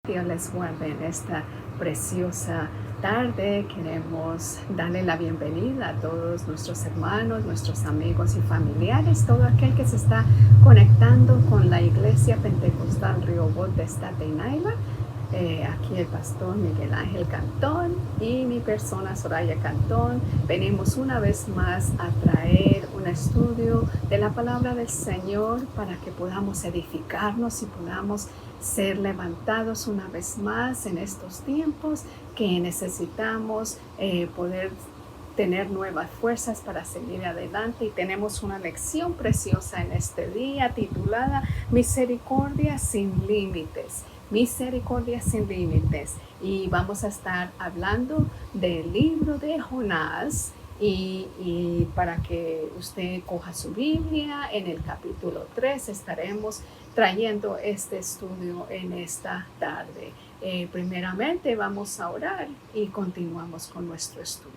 Dios les guarde en esta preciosa tarde. Queremos darle la bienvenida a todos nuestros hermanos, nuestros amigos y familiares, todo aquel que se está conectando con la Iglesia Pentecostal Rehoboth de Staten Island. Aquí el pastor Miguel Ángel Cantón y mi persona Soraya Cantón. Venimos una vez más a traer un estudio de la palabra del Señor para que podamos edificarnos y podamos ser levantados una vez más en estos tiempos que necesitamos poder tener nuevas fuerzas para seguir adelante. Y tenemos una lección preciosa en este día titulada Misericordia sin límites. Misericordia sin límites. Y vamos a estar hablando del libro de Jonás. Y para que usted coja su Biblia, en el capítulo 3 estaremos trayendo este estudio en esta tarde. Primeramente vamos a orar y continuamos con nuestro estudio.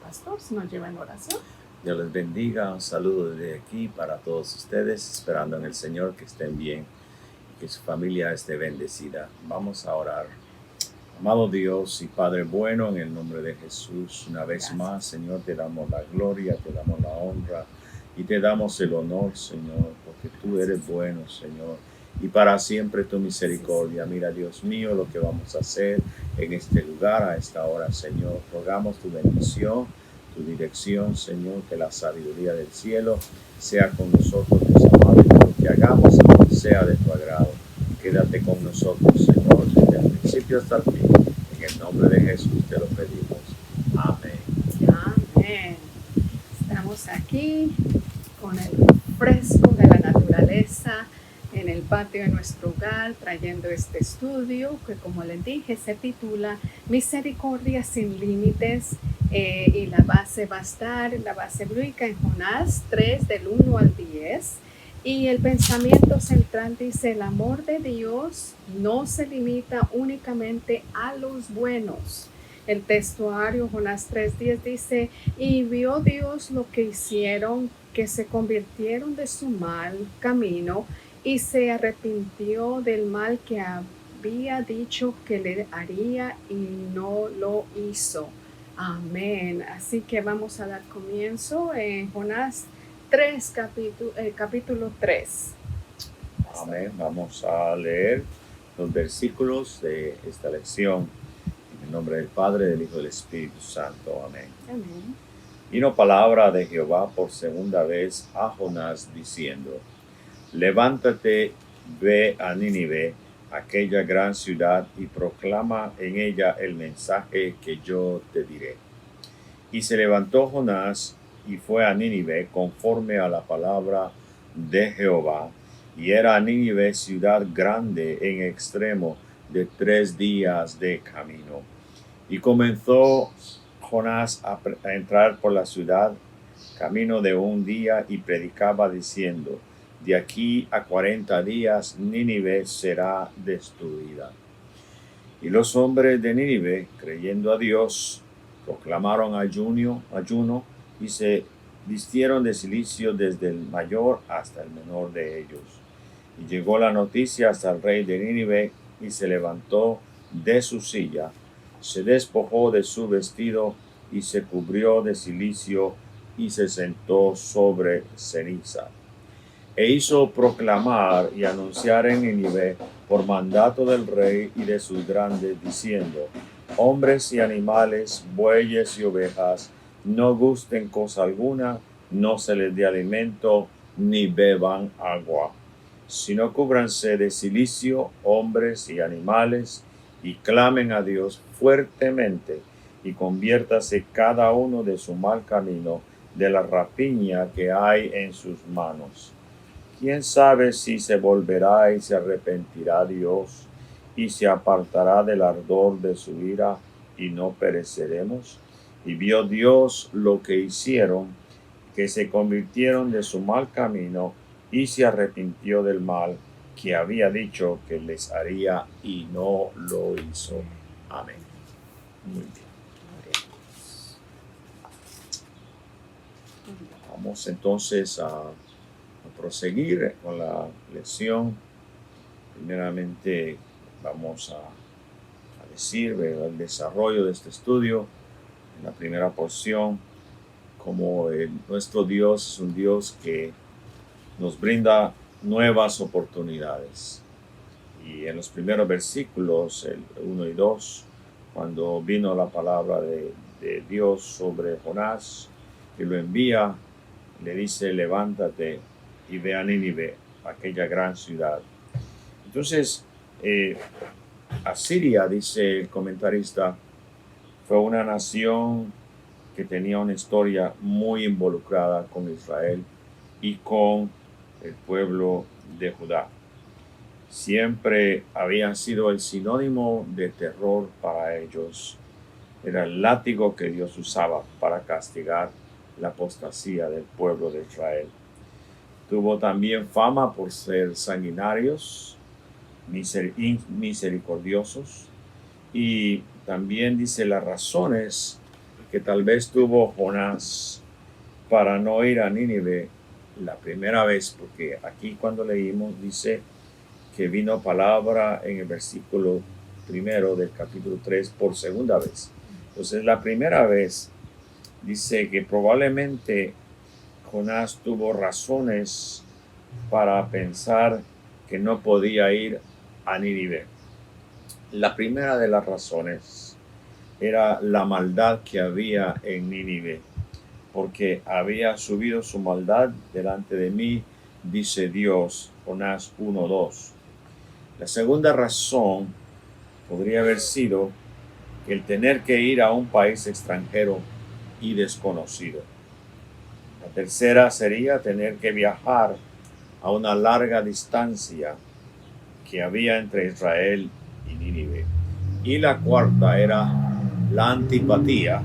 Pastor, si nos lleva en oración. Dios les bendiga, un saludo desde aquí para todos ustedes, esperando en el Señor que estén bien y que su familia esté bendecida. Vamos a orar. Amado Dios y Padre bueno, en el nombre de Jesús, una vez más, Señor, te damos la gloria, te damos la honra y te damos el honor, Señor, porque tú eres bueno, Señor, y para siempre tu misericordia. Mira, Dios mío, lo que vamos a hacer en este lugar, a esta hora, Señor. Rogamos tu bendición, tu dirección, Señor, que la sabiduría del cielo sea con nosotros, Dios amado, y que lo que hagamos sea de tu agrado. Quédate con nosotros, Señor, desde el principio hasta el fin. En el nombre de Jesús te lo pedimos. Amén. Amén. Estamos aquí con el fresco de la naturaleza en el patio de nuestro hogar, trayendo este estudio que, como les dije, se titula Misericordia sin límites. Y la base va a estar, la base bíblica en Jonás 3, del 1 al 10. Y el pensamiento central dice: el amor de Dios no se limita únicamente a los buenos. El textuario Jonás 3:10 dice: y vio Dios lo que hicieron, que se convirtieron de su mal camino y se arrepintió del mal que había dicho que le haría y no lo hizo. Amén. Así que vamos a dar comienzo en Jonás 3, capítulo 3. Amén. Vamos a leer los versículos de esta lección. En el nombre del Padre, del Hijo y del Espíritu Santo. Amén. Amén. Vino palabra de Jehová por segunda vez a Jonás diciendo: levántate, ve a Nínive, aquella gran ciudad, y proclama en ella el mensaje que yo te diré. Y se levantó Jonás y fue a Nínive conforme a la palabra de Jehová. Y era Nínive ciudad grande en extremo, de 3 días de camino. Y comenzó Jonás a entrar por la ciudad, camino de 1 día, y predicaba diciendo: de aquí a 40 días Nínive será destruida. Y los hombres de Nínive, creyendo a Dios, proclamaron ayuno y se vistieron de cilicio desde el mayor hasta el menor de ellos. Y llegó la noticia hasta el rey de Nínive, y se levantó de su silla, se despojó de su vestido y se cubrió de cilicio y se sentó sobre ceniza. E hizo proclamar y anunciar en Nínive por mandato del rey y de sus grandes, diciendo: hombres y animales, bueyes y ovejas, no gusten cosa alguna, no se les dé alimento, ni beban agua, sino cúbranse de cilicio hombres y animales, y clamen a Dios fuertemente, y conviértase cada uno de su mal camino, de la rapiña que hay en sus manos. ¿Quién sabe si se volverá y se arrepentirá Dios, y se apartará del ardor de su ira, y no pereceremos? Y vio Dios lo que hicieron, que se convirtieron de su mal camino, y se arrepintió del mal que había dicho que les haría, y no lo hizo. Amén. Muy bien. Vamos entonces a proseguir con la lección. Primeramente vamos a decir, ¿verdad?, el desarrollo de este estudio en la primera porción, como nuestro Dios es un Dios que nos brinda nuevas oportunidades. Y en los primeros versículos, el 1 y 2, cuando vino la palabra de Dios sobre Jonás, que lo envía, le dice: levántate y ve a Nínive, aquella gran ciudad. Entonces, Asiria, dice el comentarista, fue una nación que tenía una historia muy involucrada con Israel y con el pueblo de Judá. Siempre había sido el sinónimo de terror para ellos. Era el látigo que Dios usaba para castigar la apostasía del pueblo de Israel. Tuvo también fama por ser sanguinarios, misericordiosos, y también dice las razones que tal vez tuvo Jonás para no ir a Nínive la primera vez, porque aquí cuando leímos dice que vino palabra en el versículo primero del capítulo 3 por segunda vez. Entonces la primera vez dice que probablemente Jonás tuvo razones para pensar que no podía ir a Nínive. La primera de las razones era la maldad que había en Nínive, porque había subido su maldad delante de mí, dice Dios, Jonás 1:2. La segunda razón podría haber sido el tener que ir a un país extranjero y desconocido. La tercera sería tener que viajar a una larga distancia que había entre Israel y Nínive. Y la cuarta era la antipatía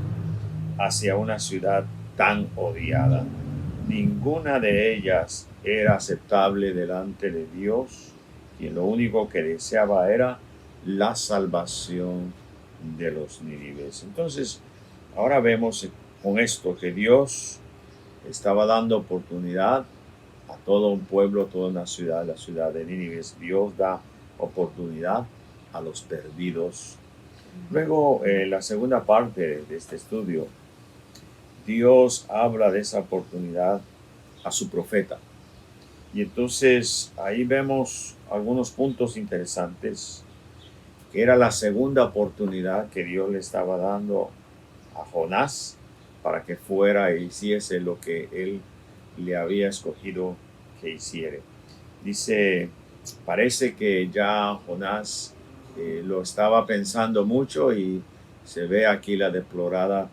hacia una ciudad tan odiada. Ninguna de ellas era aceptable delante de Dios, y lo único que deseaba era la salvación de los nínives. Entonces, ahora vemos con esto que Dios estaba dando oportunidad a todo un pueblo, toda una ciudad, la ciudad de Nínive. Dios da oportunidad a los perdidos. Luego, la segunda parte de este estudio, Dios habla de esa oportunidad a su profeta. Y entonces ahí vemos algunos puntos interesantes, que era la segunda oportunidad que Dios le estaba dando a Jonás para que fuera e hiciese lo que él le había escogido que hiciera. Dice, parece que ya Jonás lo estaba pensando mucho, y se ve aquí la deplorada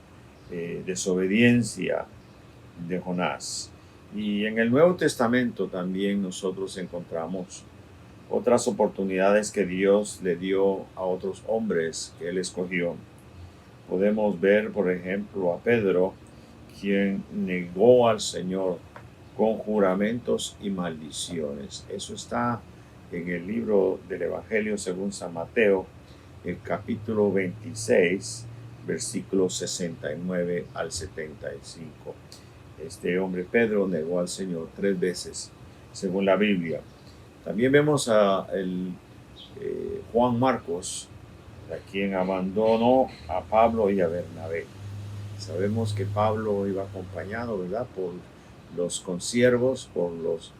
desobediencia de Jonás. Y en el Nuevo Testamento también nosotros encontramos otras oportunidades que Dios le dio a otros hombres que él escogió. Podemos ver, por ejemplo, a Pedro, quien negó al Señor con juramentos y maldiciones. Eso está en el libro del Evangelio según San Mateo, el capítulo 26, versículos 69 al 75. Este hombre Pedro negó al Señor 3 veces, según la Biblia. También vemos a Juan Marcos, a quien abandonó a Pablo y a Bernabé. Sabemos que Pablo iba acompañado, ¿verdad?, por los consiervos, por los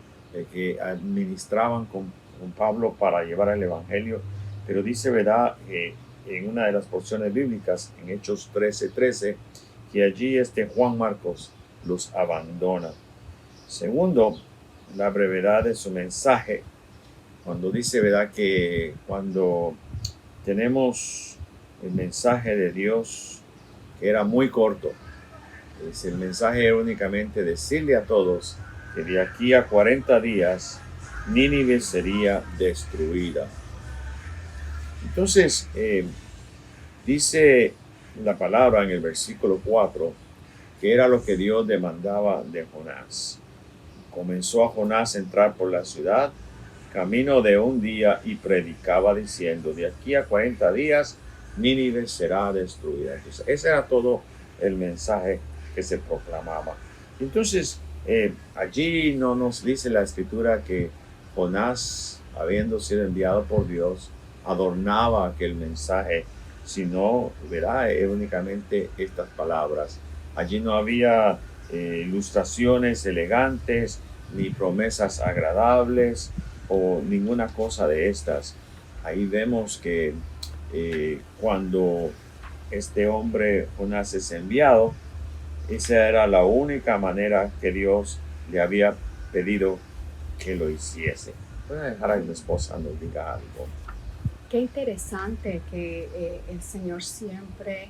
que administraban con Pablo para llevar el Evangelio. Pero dice, ¿verdad?, en una de las porciones bíblicas, en Hechos 13:13, que allí Juan Marcos los abandona. Segundo, la brevedad de su mensaje, cuando dice, ¿verdad?, que cuando tenemos el mensaje de Dios, que era muy corto, es el mensaje únicamente decirle a todos que de aquí a 40 días Nínive sería destruida. Entonces, dice la palabra en el versículo 4, que era lo que Dios demandaba de Jonás. Comenzó a Jonás a entrar por la ciudad, camino de un día, y predicaba diciendo, de aquí a 40 días Nínive será destruida. Entonces, ese era todo el mensaje que se proclamaba. Entonces, allí no nos dice la escritura que Jonás, habiendo sido enviado por Dios, adornaba aquel mensaje, sino, ¿verdad? Únicamente estas palabras. Allí no había ilustraciones elegantes, ni promesas agradables, o ninguna cosa de estas. Ahí vemos que cuando este hombre Jonás es enviado, esa era la única manera que Dios le había pedido que lo hiciese. Voy a dejar a mi esposa nos diga algo. Qué interesante que el Señor siempre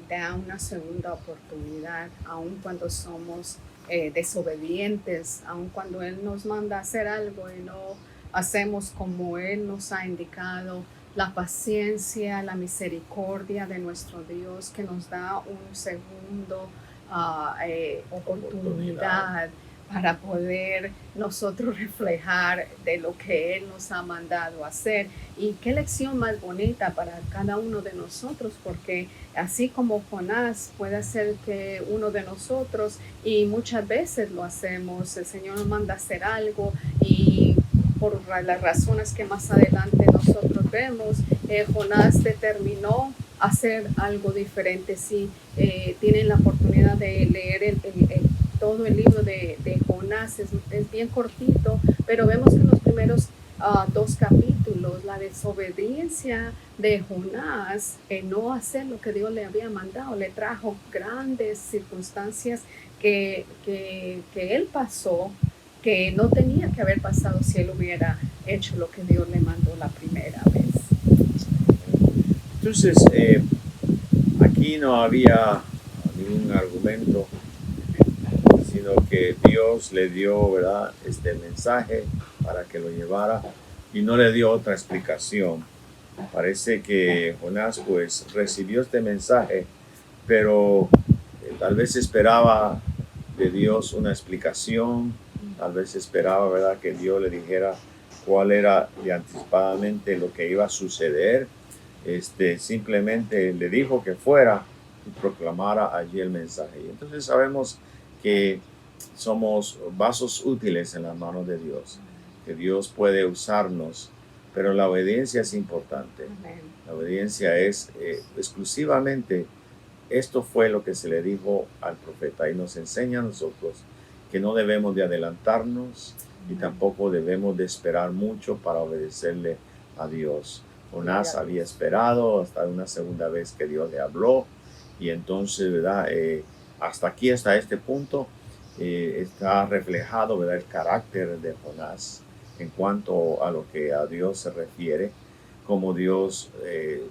da una segunda oportunidad, aun cuando somos desobedientes, aun cuando Él nos manda a hacer algo y no hacemos como Él nos ha indicado. La paciencia, la misericordia de nuestro Dios que nos da un segundo oportunidad para poder nosotros reflejar de lo que Él nos ha mandado hacer. Y qué lección más bonita para cada uno de nosotros, porque así como Jonás puede ser que uno de nosotros, y muchas veces lo hacemos, el Señor nos manda a hacer algo y por las razones que más adelante nosotros vemos, Jonás determinó hacer algo diferente. Si tienen la oportunidad de leer todo el libro de Jonás, es bien cortito, pero vemos que en los primeros dos capítulos, la desobediencia de Jonás, no hacer lo que Dios le había mandado, le trajo grandes circunstancias que él pasó, que no tenía que haber pasado si él hubiera hecho lo que Dios le mandó la primera vez. Entonces, aquí no había ningún argumento, sino que Dios le dio, ¿verdad?, este mensaje para que lo llevara y no le dio otra explicación. Parece que Jonás pues recibió este mensaje, pero tal vez esperaba de Dios una explicación, tal vez esperaba, ¿verdad?, que Dios le dijera cuál era de anticipadamente lo que iba a suceder. Simplemente le dijo que fuera y proclamara allí el mensaje. Y entonces sabemos que somos vasos útiles en las manos de Dios, que Dios puede usarnos, pero la obediencia es importante. Amén. La obediencia es exclusivamente, esto fue lo que se le dijo al profeta y nos enseña a nosotros que no debemos de adelantarnos y tampoco debemos de esperar mucho para obedecerle a Dios. Jonás había esperado hasta una segunda vez que Dios le habló y entonces, ¿verdad? Hasta aquí, hasta este punto, está reflejado, ¿verdad?, el carácter de Jonás en cuanto a lo que a Dios se refiere, como Dios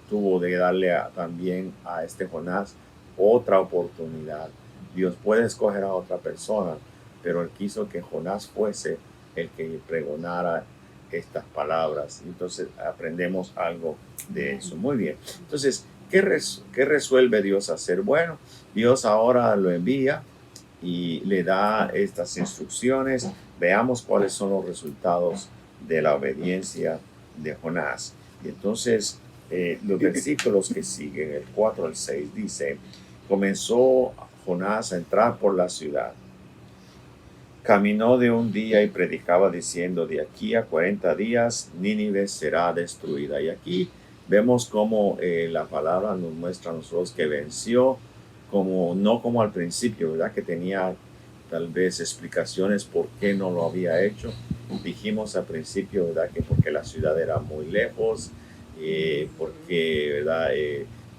tuvo de darle también a este Jonás otra oportunidad. Dios puede escoger a otra persona, pero Él quiso que Jonás fuese el que pregonara estas palabras. Entonces aprendemos algo de eso. Muy bien. Entonces, ¿qué resuelve Dios hacer? Bueno, Dios ahora lo envía y le da estas instrucciones. Veamos cuáles son los resultados de la obediencia de Jonás. Y entonces los versículos que siguen, el 4 al 6, dice: comenzó Jonás a entrar por la ciudad. Caminó de un día y predicaba diciendo: de aquí a 40 días Nínive será destruida. Y aquí vemos cómo la palabra nos muestra a nosotros que venció, no como al principio, ¿verdad?, que tenía tal vez explicaciones por qué no lo había hecho. Dijimos al principio, ¿verdad?, que porque la ciudad era muy lejos, porque, ¿verdad?,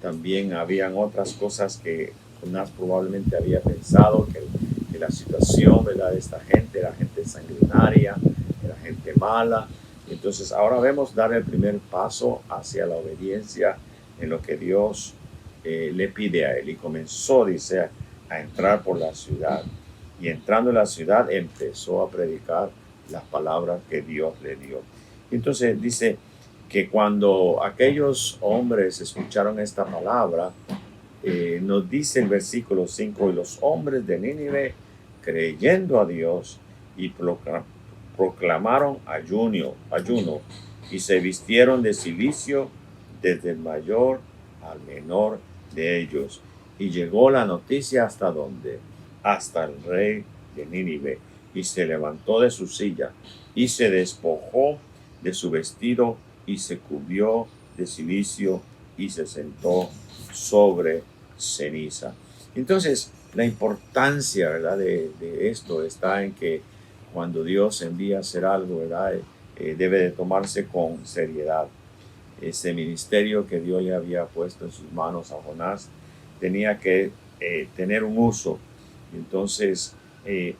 también habían otras cosas que Jonás probablemente había pensado, que la situación, ¿verdad?, de esta gente era gente sanguinaria, era gente mala. Entonces ahora vemos dar el primer paso hacia la obediencia en lo que Dios le pide a él. Y comenzó, dice, a entrar por la ciudad. Y entrando en la ciudad empezó a predicar las palabras que Dios le dio. Y entonces dice que cuando aquellos hombres escucharon esta palabra, nos dice el versículo 5: y los hombres de Nínive, creyendo a Dios, y proclamaron ayuno y se vistieron de cilicio desde el mayor al menor de ellos. Y llegó la noticia hasta donde, hasta el rey de Nínive, y se levantó de su silla y se despojó de su vestido y se cubrió de silicio y se sentó sobre ceniza. Entonces, la importancia, ¿verdad?, de esto está en que cuando Dios envía a hacer algo, ¿verdad?, debe de tomarse con seriedad. Ese ministerio que Dios le había puesto en sus manos a Jonás tenía que tener un uso. Entonces,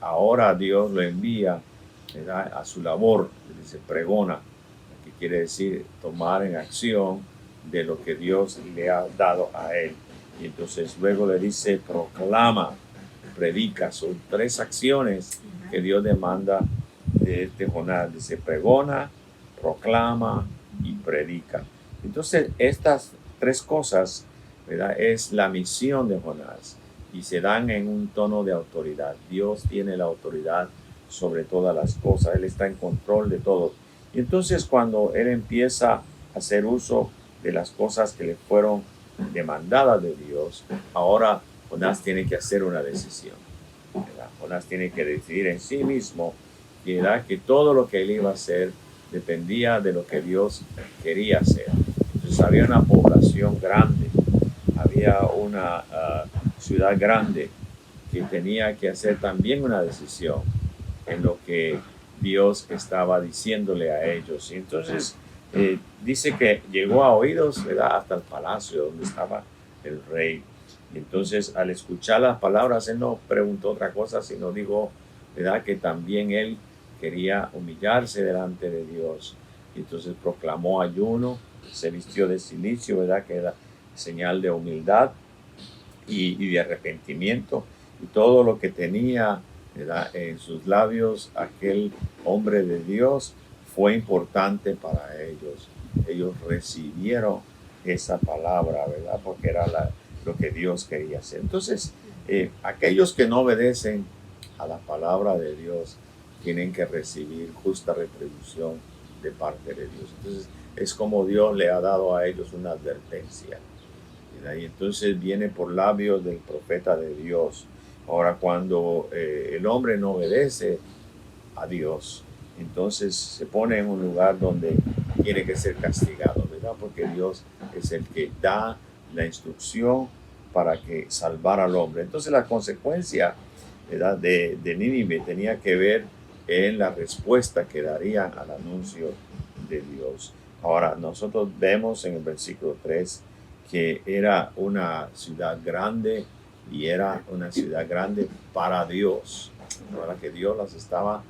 ahora Dios lo envía, ¿verdad?, a su labor, dice pregona, que quiere decir tomar en acción de lo que Dios le ha dado a él. Y entonces luego le dice proclama, predica. Son tres acciones que Dios demanda de este Jonás. Dice pregona, proclama y predica. Entonces estas tres cosas, ¿verdad?, es la misión de Jonás y se dan en un tono de autoridad. Dios tiene la autoridad sobre todas las cosas. Él está en control de todo. Y entonces cuando él empieza a hacer uso de las cosas que le fueron demandadas de Dios, ahora Jonás tiene que hacer una decisión, ¿verdad? Jonás tiene que decidir en sí mismo, ¿verdad?, que todo lo que él iba a hacer dependía de lo que Dios quería hacer. Entonces había una población grande, había una ciudad grande que tenía que hacer también una decisión en lo que Dios estaba diciéndole a ellos. Y entonces dice que llegó a oídos, ¿verdad?, hasta el palacio donde estaba el rey. Y entonces al escuchar las palabras, él no preguntó otra cosa, sino dijo, ¿verdad?, que también él quería humillarse delante de Dios. Y entonces proclamó ayuno, se vistió de silicio, ¿verdad?, que era señal de humildad y de arrepentimiento. Y todo lo que tenía, ¿verdad?, en sus labios aquel hombre de Dios fue importante para ellos. Ellos recibieron esa palabra, ¿verdad?, porque era lo que Dios quería hacer. Entonces, aquellos que no obedecen a la palabra de Dios tienen que recibir justa retribución de parte de Dios. Entonces, es como Dios le ha dado a ellos una advertencia. Y entonces viene por labios del profeta de Dios. Ahora, cuando el hombre no obedece a Dios, entonces se pone en un lugar donde tiene que ser castigado, ¿verdad? Porque Dios es el que da la instrucción para que salvar al hombre. Entonces la consecuencia, ¿verdad?, de Nínive tenía que ver en la respuesta que darían al anuncio de Dios. Ahora, nosotros vemos en el versículo 3 que era una ciudad grande y era una ciudad grande para Dios. Ahora que Dios les estaba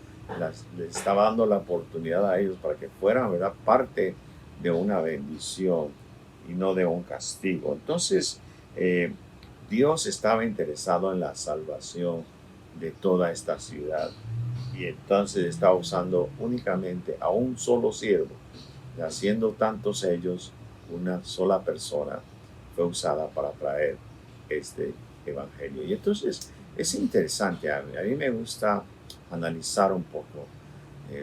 dando la oportunidad a ellos para que fueran, ¿verdad?, parte de una bendición y no de un castigo. Entonces, Dios estaba interesado en la salvación de toda esta ciudad y entonces estaba usando únicamente a un solo siervo, haciendo tantos ellos, una sola persona fue usada para traer este evangelio. Y entonces es interesante, a mí me gusta analizar un poco.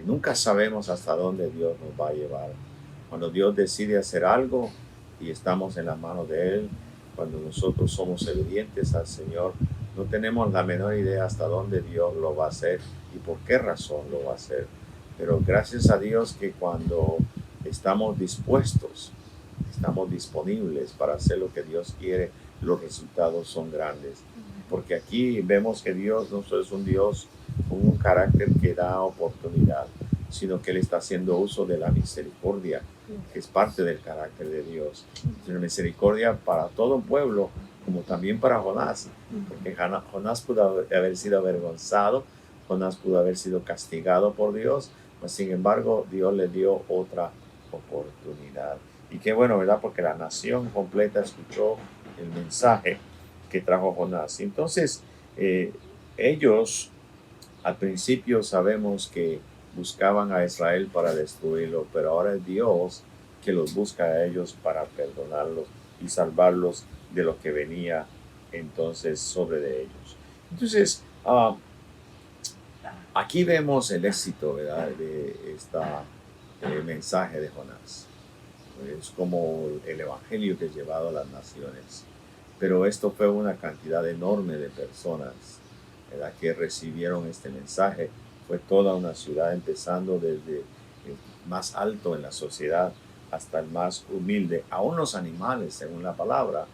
Nunca sabemos hasta dónde Dios nos va a llevar. Cuando Dios decide hacer algo y estamos en las manos de Él, cuando nosotros somos obedientes al Señor, no tenemos la menor idea hasta dónde Dios lo va a hacer y por qué razón lo va a hacer. Pero gracias a Dios que cuando estamos dispuestos, estamos disponibles para hacer lo que Dios quiere, los resultados son grandes. Porque aquí vemos que Dios no solo es un Dios con un carácter que da oportunidad, sino que Él está haciendo uso de la misericordia, que es parte del carácter de Dios. La misericordia para todo un pueblo, como también para Jonás, porque Jonás pudo haber sido avergonzado, Jonás pudo haber sido castigado por Dios, mas sin embargo Dios le dio otra oportunidad. Y qué bueno, ¿verdad?, porque la nación completa escuchó el mensaje que trajo Jonás. Entonces, ellos al principio sabemos que buscaban a Israel para destruirlo, pero ahora es Dios que los busca a ellos para perdonarlos y salvarlos de lo que venía entonces sobre de ellos. Entonces, aquí vemos el éxito, ¿verdad?, de este mensaje de Jonás. Es como el evangelio que es llevado a las naciones. Pero esto fue una cantidad enorme de personas, ¿verdad?, que recibieron este mensaje. Fue toda una ciudad, empezando desde el más alto en la sociedad hasta el más humilde. Aún los animales, según la palabra,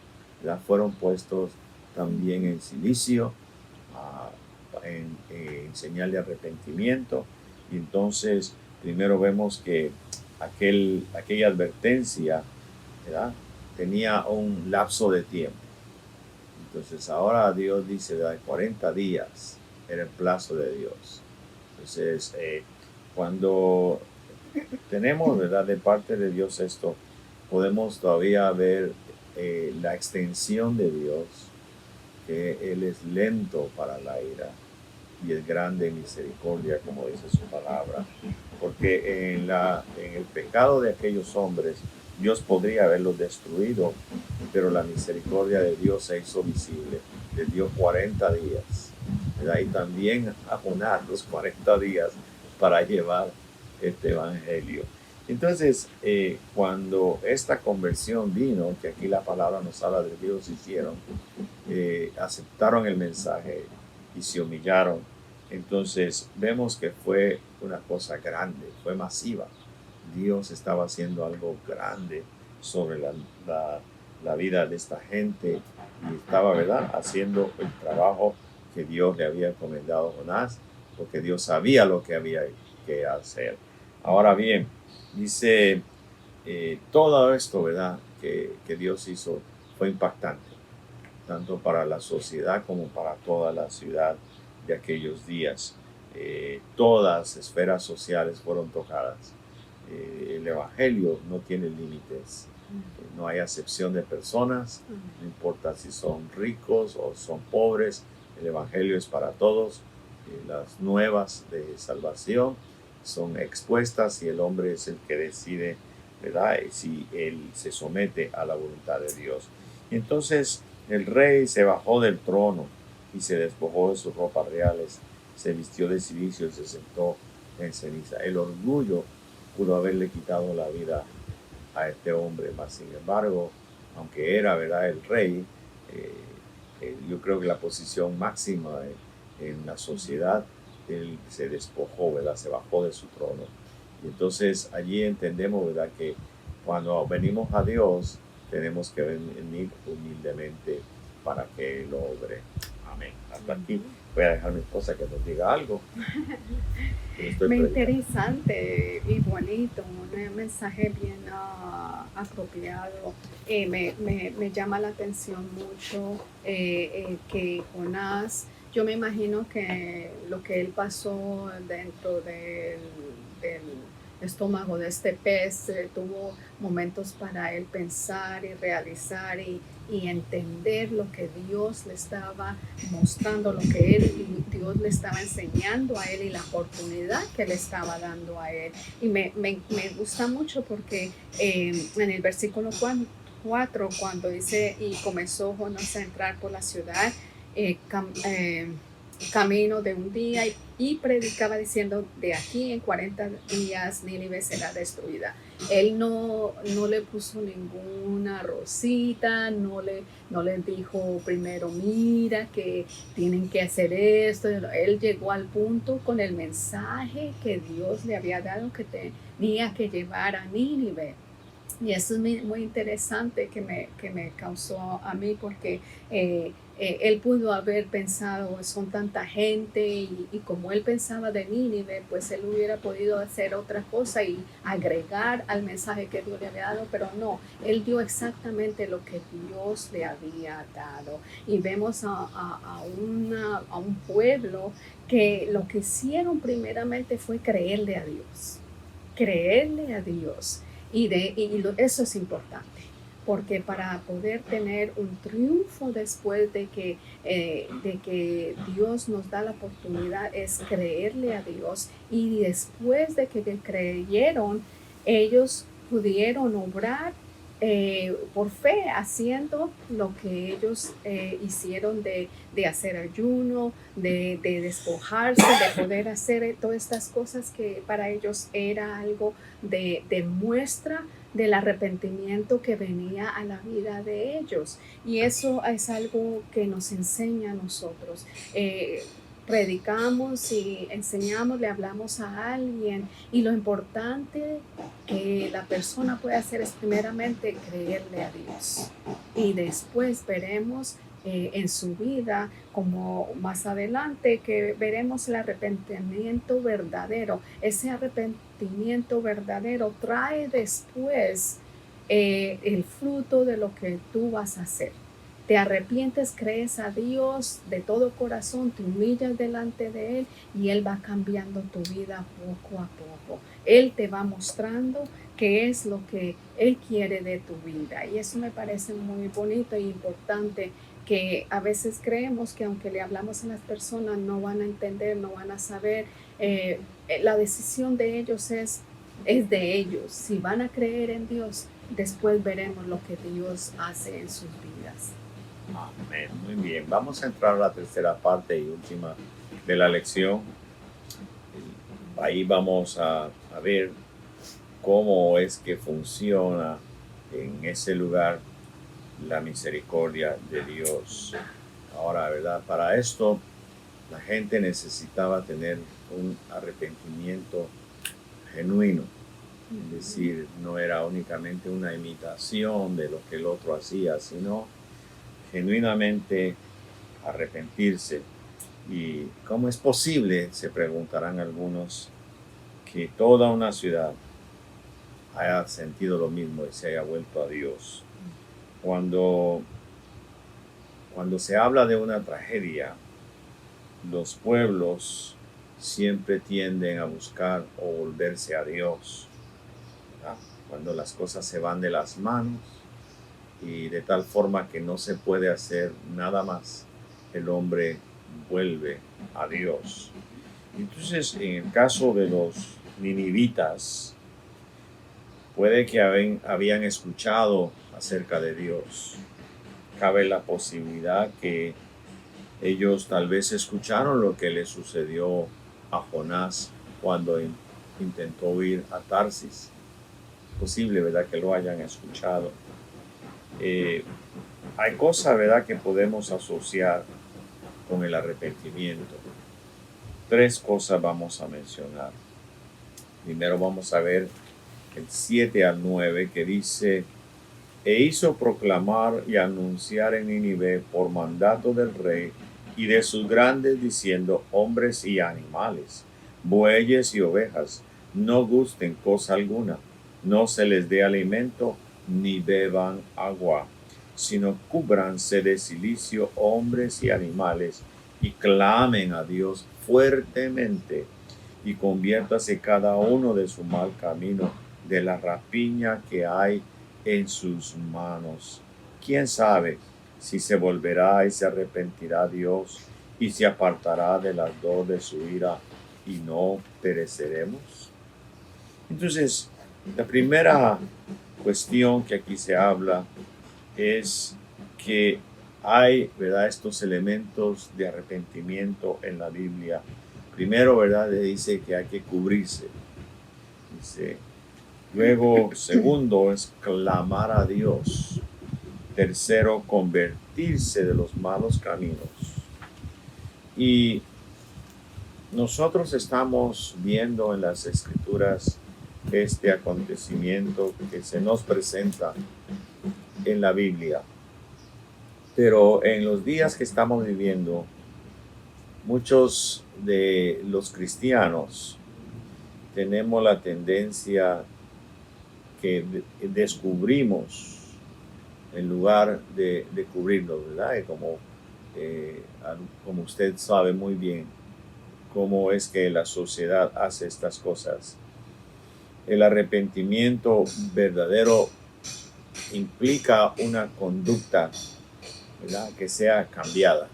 ¿verdad? Fueron puestos también en silicio, en señal de arrepentimiento. Y entonces, primero vemos que aquella advertencia, ¿verdad?, tenía un lapso de tiempo. Entonces ahora Dios dice, ¿verdad?, 40 días era el plazo de Dios. Entonces, cuando tenemos, ¿verdad?, de parte de Dios esto, podemos todavía ver la extensión de Dios, que Él es lento para la ira y es grande en misericordia, como dice su palabra. Porque en el pecado de aquellos hombres, Dios podría haberlos destruido, pero la misericordia de Dios se hizo visible. Les dio 40 días, ¿verdad? Y también ajonar los 40 días para llevar este evangelio. Entonces, cuando esta conversión vino, que aquí la palabra nos habla de que ellos hicieron, aceptaron el mensaje y se humillaron, entonces vemos que fue una cosa grande, fue masiva. Dios estaba haciendo algo grande sobre la vida de esta gente y estaba, ¿verdad?, haciendo el trabajo que Dios le había encomendado a Jonás, porque Dios sabía lo que había que hacer. Ahora bien, dice, todo esto, ¿verdad?, que Dios hizo fue impactante, tanto para la sociedad como para toda la ciudad de aquellos días. Todas esferas sociales fueron tocadas. El Evangelio no tiene límites, no hay acepción de personas, no importa si son ricos o son pobres, el Evangelio es para todos. Las nuevas de salvación son expuestas y el hombre es el que decide, ¿verdad?, si él se somete a la voluntad de Dios. Entonces el rey se bajó del trono y se despojó de sus ropas reales, se vistió de cilicio y se sentó en ceniza. El orgullo pudo haberle quitado la vida a este hombre, mas sin embargo, aunque era, ¿verdad?, el rey, yo creo que la posición máxima en la sociedad, él se despojó, ¿verdad?, se bajó de su trono. Y entonces allí entendemos, ¿verdad?, que cuando venimos a Dios tenemos que venir humildemente para que Él obre. Amén. Hasta aquí voy a dejar a mi esposa que nos diga algo. Muy interesante y bonito, un mensaje bien apropiado. Me llama la atención mucho que Jonás, yo me imagino que lo que él pasó dentro del estómago de este pez, tuvo momentos para él pensar y realizar y entender lo que Dios le estaba mostrando, lo que Dios le estaba enseñando a él y la oportunidad que le estaba dando a él. Y me gusta mucho porque en el versículo 4, cuando dice, y comenzó Jonás a entrar por la ciudad, camino de un día y predicaba diciendo, de aquí en 40 días Nínive será destruida. Él no le puso ninguna rosita, no le dijo primero, mira que tienen que hacer esto. Él llegó al punto con el mensaje que Dios le había dado, que tenía que llevar a Nínive. Y eso es muy interesante que me causó a mí, porque él pudo haber pensado, son tanta gente, y como él pensaba de Nínive, pues él hubiera podido hacer otra cosa y agregar al mensaje que Dios le había dado, pero no, él dio exactamente lo que Dios le había dado. Y vemos a un pueblo que lo que hicieron primeramente fue creerle a Dios. Eso es importante, porque para poder tener un triunfo después de que Dios nos da la oportunidad, es creerle a Dios, y después de que creyeron, ellos pudieron obrar por fe, haciendo lo que ellos hicieron de hacer ayuno, de despojarse, de poder hacer todas estas cosas que para ellos era algo de muestra del arrepentimiento que venía a la vida de ellos. Y eso es algo que nos enseña a nosotros. predicamos y enseñamos, le hablamos a alguien y lo importante que la persona puede hacer es primeramente creerle a Dios y después veremos en su vida, como más adelante, que veremos el arrepentimiento verdadero. Ese arrepentimiento verdadero trae después el fruto de lo que tú vas a hacer. Te arrepientes, crees a Dios de todo corazón, te humillas delante de Él y Él va cambiando tu vida poco a poco. Él te va mostrando qué es lo que Él quiere de tu vida. Y eso me parece muy bonito e importante, que a veces creemos que aunque le hablamos a las personas no van a entender, no van a saber. La decisión de ellos es de ellos. Si van a creer en Dios, después veremos lo que Dios hace en sus vidas. Amén. Muy bien. Vamos a entrar a la tercera parte y última de la lección. Ahí vamos a ver cómo es que funciona en ese lugar la misericordia de Dios. Ahora, ¿verdad? Para esto, la gente necesitaba tener un arrepentimiento genuino. Es decir, no era únicamente una imitación de lo que el otro hacía, sino genuinamente arrepentirse. ¿Y cómo es posible, se preguntarán algunos, que toda una ciudad haya sentido lo mismo y se haya vuelto a Dios? Cuando se habla de una tragedia, los pueblos siempre tienden a buscar o volverse a Dios, ¿verdad? Cuando las cosas se van de las manos y de tal forma que no se puede hacer nada más, el hombre vuelve a Dios. Entonces, en el caso de los ninivitas, puede que habían escuchado acerca de Dios. Cabe la posibilidad que ellos tal vez escucharon lo que le sucedió a Jonás cuando intentó ir a Tarsis. Es posible, ¿verdad?, que lo hayan escuchado. Hay cosas, ¿verdad?, que podemos asociar con el arrepentimiento. 3 cosas vamos a mencionar. Primero vamos a ver el 7 al 9, que dice: e hizo proclamar y anunciar en Nínive por mandato del rey y de sus grandes, diciendo: hombres y animales, bueyes y ovejas, no gusten cosa alguna, no se les dé alimento, ni beban agua, sino cúbranse de cilicio hombres y animales, y clamen a Dios fuertemente, y conviértase cada uno de su mal camino, de la rapiña que hay en sus manos. ¿Quién sabe si se volverá y se arrepentirá Dios y se apartará del ardor de su ira y no pereceremos? Entonces, la primera cuestión que aquí se habla es que hay, ¿verdad?, estos elementos de arrepentimiento en la Biblia. Primero, ¿verdad?, le dice que hay que cubrirse. Dice. Luego, segundo, es clamar a Dios. Tercero, convertirse de los malos caminos. Y nosotros estamos viendo en las Escrituras este acontecimiento que se nos presenta en la Biblia. Pero en los días que estamos viviendo, muchos de los cristianos tenemos la tendencia que descubrimos en lugar de cubrirnos, ¿verdad? Y como usted sabe muy bien cómo es que la sociedad hace estas cosas. El arrepentimiento verdadero implica una conducta, ¿verdad?, que sea cambiada.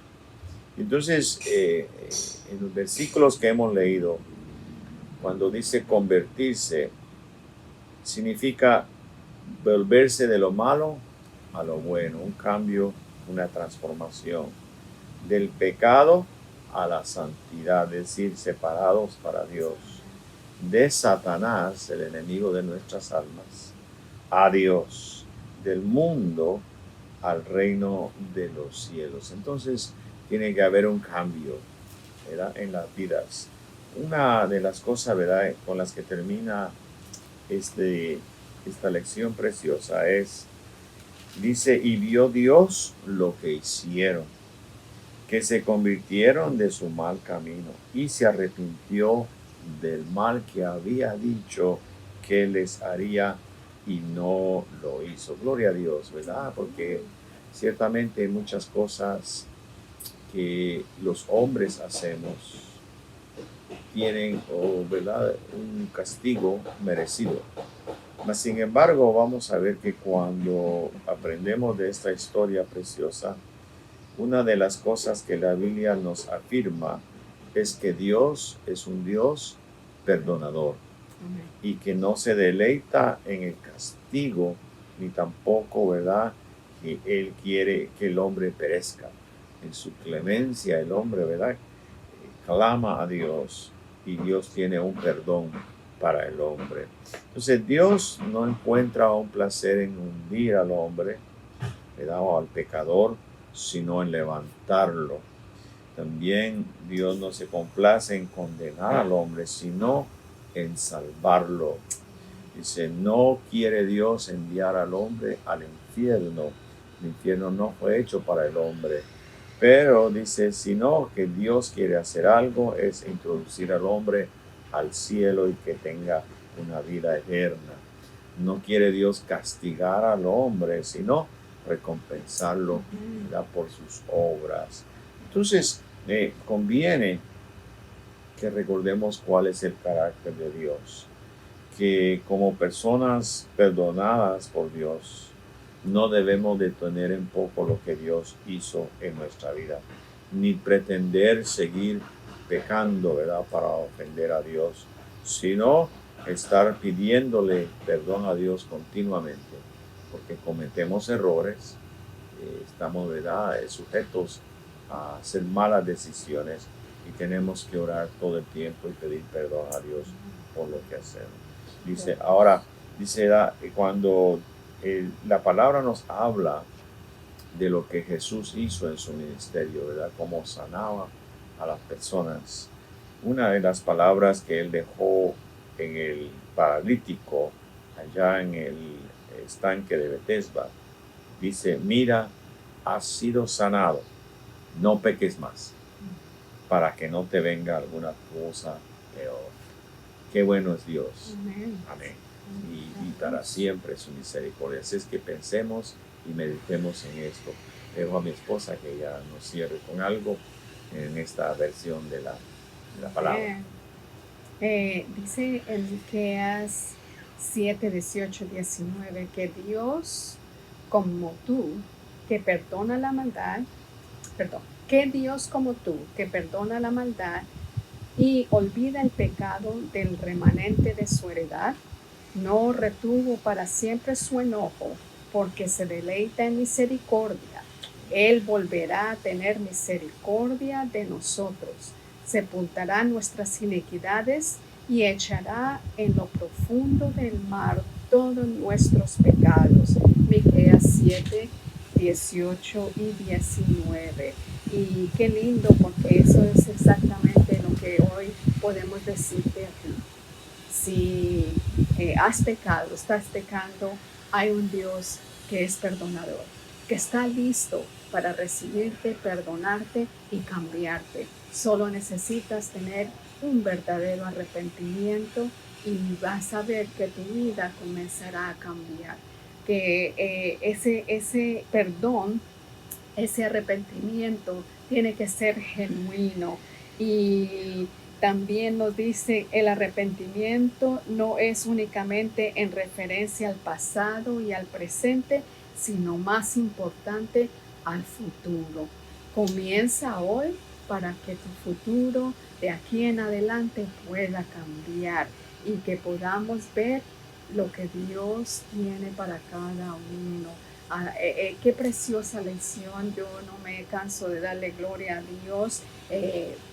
Entonces, en los versículos que hemos leído, cuando dice convertirse, significa volverse de lo malo a lo bueno, un cambio, una transformación, del pecado a la santidad, es decir, separados para Dios, de Satanás, el enemigo de nuestras almas, a Dios, del mundo al reino de los cielos. Entonces tiene que haber un cambio. ¿verdad? En las vidas. Una de las cosas, ¿verdad?, con las que termina esta lección preciosa dice, y vio Dios lo que hicieron, que se convirtieron de su mal camino y se arrepintió del mal que había dicho que les haría y no lo hizo. Gloria a Dios, ¿verdad? Porque ciertamente hay muchas cosas que los hombres hacemos tienen, ¿verdad?, un castigo merecido. Mas, sin embargo, vamos a ver que cuando aprendemos de esta historia preciosa, una de las cosas que la Biblia nos afirma es que Dios es un Dios perdonador y que no se deleita en el castigo, ni tampoco, ¿verdad?, que Él quiere que el hombre perezca. En su clemencia el hombre, ¿verdad?, clama a Dios y Dios tiene un perdón para el hombre. Entonces Dios no encuentra un placer en hundir al hombre, ¿verdad?, o al pecador, sino en levantarlo. También Dios no se complace en condenar al hombre, sino en salvarlo. Dice, no quiere Dios enviar al hombre al infierno. El infierno no fue hecho para el hombre. Pero dice, sino que Dios quiere hacer algo, es introducir al hombre al cielo y que tenga una vida eterna. No quiere Dios castigar al hombre, sino recompensarlo, ¿verdad?, por sus obras. Entonces, conviene que recordemos cuál es el carácter de Dios, que como personas perdonadas por Dios, no debemos de tener en poco lo que Dios hizo en nuestra vida, ni pretender seguir pecando, ¿verdad?, para ofender a Dios, sino estar pidiéndole perdón a Dios continuamente, porque cometemos errores, estamos, ¿verdad?, sujetos a hacer malas decisiones y tenemos que orar todo el tiempo y pedir perdón a Dios por lo que hacemos. Dice, ahora, dice, cuando la palabra nos habla de lo que Jesús hizo en su ministerio, ¿verdad?, cómo sanaba a las personas. Una de las palabras que él dejó en el paralítico, allá en el estanque de Betesda, dice, mira, has sido sanado, no peques más, para que no te venga alguna cosa peor. Qué bueno es Dios. Amén. Y para siempre su misericordia. Así es que pensemos y meditemos en esto. Dejo a mi esposa que ya nos cierre con algo en esta versión de la palabra. Dice en Miqueas 7, 18, 19 que Dios como tú, que perdona la maldad, que Dios como tú, que perdona la maldad y olvida el pecado del remanente de su heredad, no retuvo para siempre su enojo, porque se deleita en misericordia. Él volverá a tener misericordia de nosotros, sepultará nuestras iniquidades y echará en lo profundo del mar todos nuestros pecados. Miqueas 7, 18 y 19. Y qué lindo, porque eso es exactamente lo que hoy podemos decirte a ti. Si has pecado, estás pecando, hay un Dios que es perdonador, que está listo para recibirte, perdonarte y cambiarte. Solo necesitas tener un verdadero arrepentimiento y vas a ver que tu vida comenzará a cambiar. Que ese perdón, ese arrepentimiento tiene que ser genuino. Y también nos dice, el arrepentimiento no es únicamente en referencia al pasado y al presente, sino más importante, al futuro. Comienza hoy para que tu futuro de aquí en adelante pueda cambiar y que podamos ver lo que Dios tiene para cada uno. Qué preciosa lección. Yo no me canso de darle gloria a Dios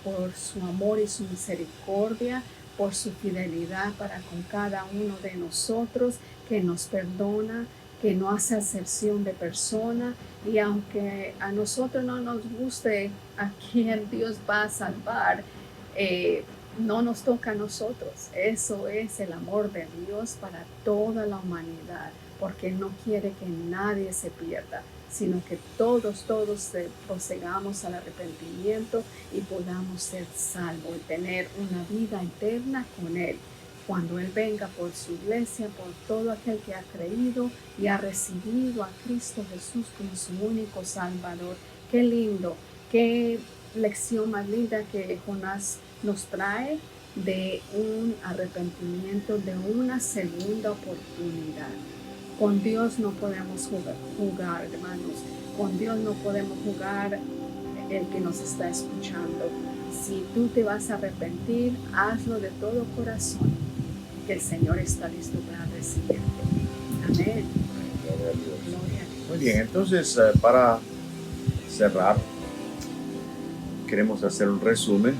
por su amor y su misericordia, por su fidelidad para con cada uno de nosotros, que nos perdona, que no hace acepción de persona, y aunque a nosotros no nos guste a quién Dios va a salvar, no nos toca a nosotros. Eso es el amor de Dios para toda la humanidad, porque no quiere que nadie se pierda, sino que todos procedamos al arrepentimiento y podamos ser salvos y tener una vida eterna con Él. Cuando Él venga por su iglesia, por todo aquel que ha creído y ha recibido a Cristo Jesús como su único Salvador. Qué lindo, qué lección más linda que Jonás nos trae de un arrepentimiento, de una segunda oportunidad. Con Dios no podemos jugar, hermanos. Con Dios no podemos jugar, el que nos está escuchando. Si tú te vas a arrepentir, hazlo de todo corazón, que el Señor está listo para recibirte. Amén. Gloria a Dios. Gloria a Dios. Muy bien, entonces para cerrar, queremos hacer un resumen.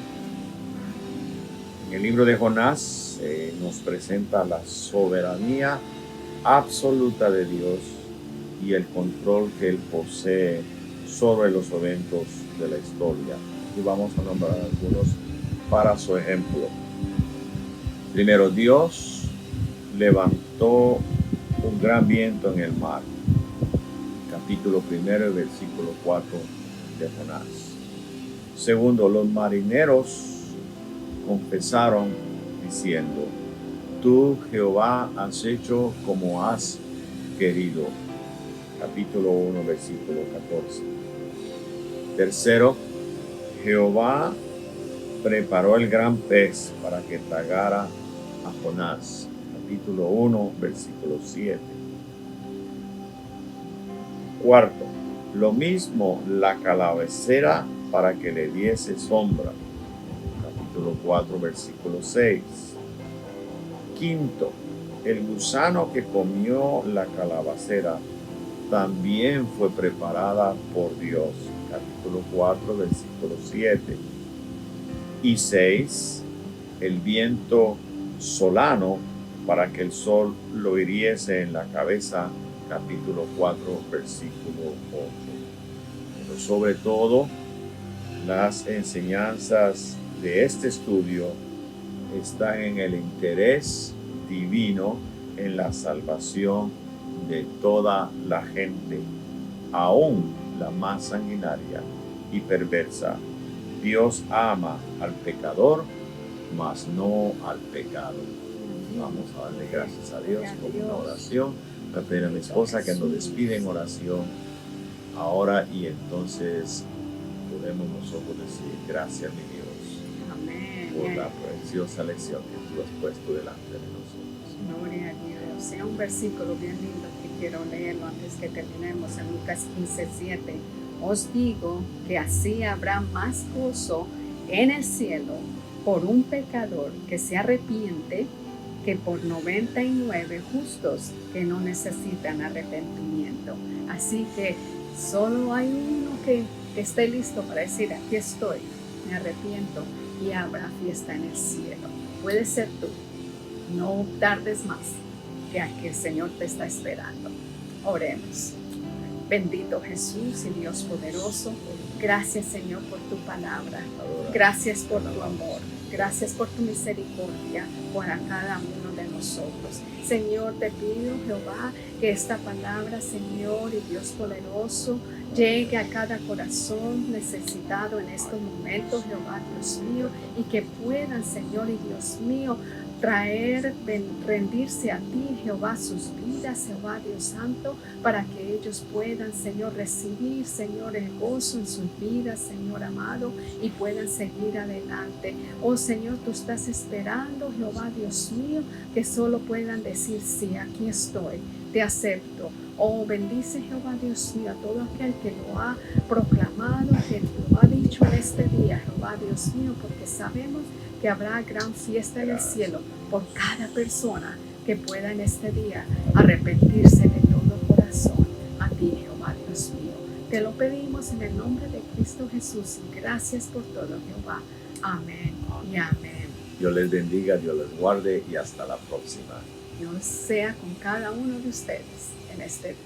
En el libro de Jonás nos presenta la soberanía absoluta de Dios y el control que Él posee sobre los eventos de la historia. Y vamos a nombrar algunos para su ejemplo. Primero, Dios levantó un gran viento en el mar. Capítulo 1, versículo 4 de Jonás. Segundo, los marineros confesaron diciendo: Tú, Jehová, has hecho como has querido. Capítulo 1, versículo 14. Tercero, Jehová preparó el gran pez para que tragara a Jonás. Capítulo 1, versículo 7. Cuarto, lo mismo la calabacera para que le diese sombra. Capítulo 4, versículo 6. Quinto, el gusano que comió la calabacera también fue preparada por Dios. Capítulo 4, versículo 7. Y 6, el viento solano para que el sol lo hiriese en la cabeza. Capítulo 4, versículo 8. Pero sobre todo, las enseñanzas de este estudio están en el interés divino en la salvación de toda la gente, aún la más sanguinaria y perversa. Dios ama al pecador, mas no al pecado. Vamos a darle gracias a Dios por una oración. Voy a pedir a mi esposa que nos despide en oración ahora, y entonces podemos nosotros decir: gracias, mi Dios, por la preciosa lección que tú has puesto delante de nosotros. Gloria a Dios. Sea un versículo bien lindo que quiero leerlo antes que terminemos, en Lucas 15:7. Os digo que así habrá más gozo en el cielo por un pecador que se arrepiente que por 99 justos que no necesitan arrepentimiento. Así que solo hay uno que esté listo para decir: aquí estoy, me arrepiento, y habrá fiesta en el cielo. Puede ser tú. No tardes más, que aquí el Señor te está esperando. Oremos. Bendito Jesús y Dios poderoso, gracias, Señor, por tu palabra. Gracias por tu amor. Gracias por tu misericordia para cada uno de nosotros. Señor, te pido, Jehová, que esta palabra, Señor y Dios poderoso, llegue a cada corazón necesitado en estos momentos, Jehová, Dios mío, y que puedan, Señor y Dios mío, rendirse a ti, Jehová, sus vidas, Jehová, Dios Santo, para que ellos puedan, Señor, recibir, Señor, el gozo en sus vidas, Señor amado, y puedan seguir adelante. Oh Señor, tú estás esperando, Jehová, Dios mío, que solo puedan decir: sí, aquí estoy, te acepto. Oh, bendice, Jehová, Dios mío, a todo aquel que lo ha proclamado, que lo ha dicho en este día, Jehová, Dios mío, porque sabemos que habrá gran fiesta en el cielo por cada persona que pueda en este día arrepentirse de todo corazón a ti, Jehová, Dios mío. Te lo pedimos en el nombre de Cristo Jesús, y gracias por todo, Jehová. Amén y amén. Dios les bendiga, Dios les guarde, y hasta la próxima. Dios sea con cada uno de ustedes. en este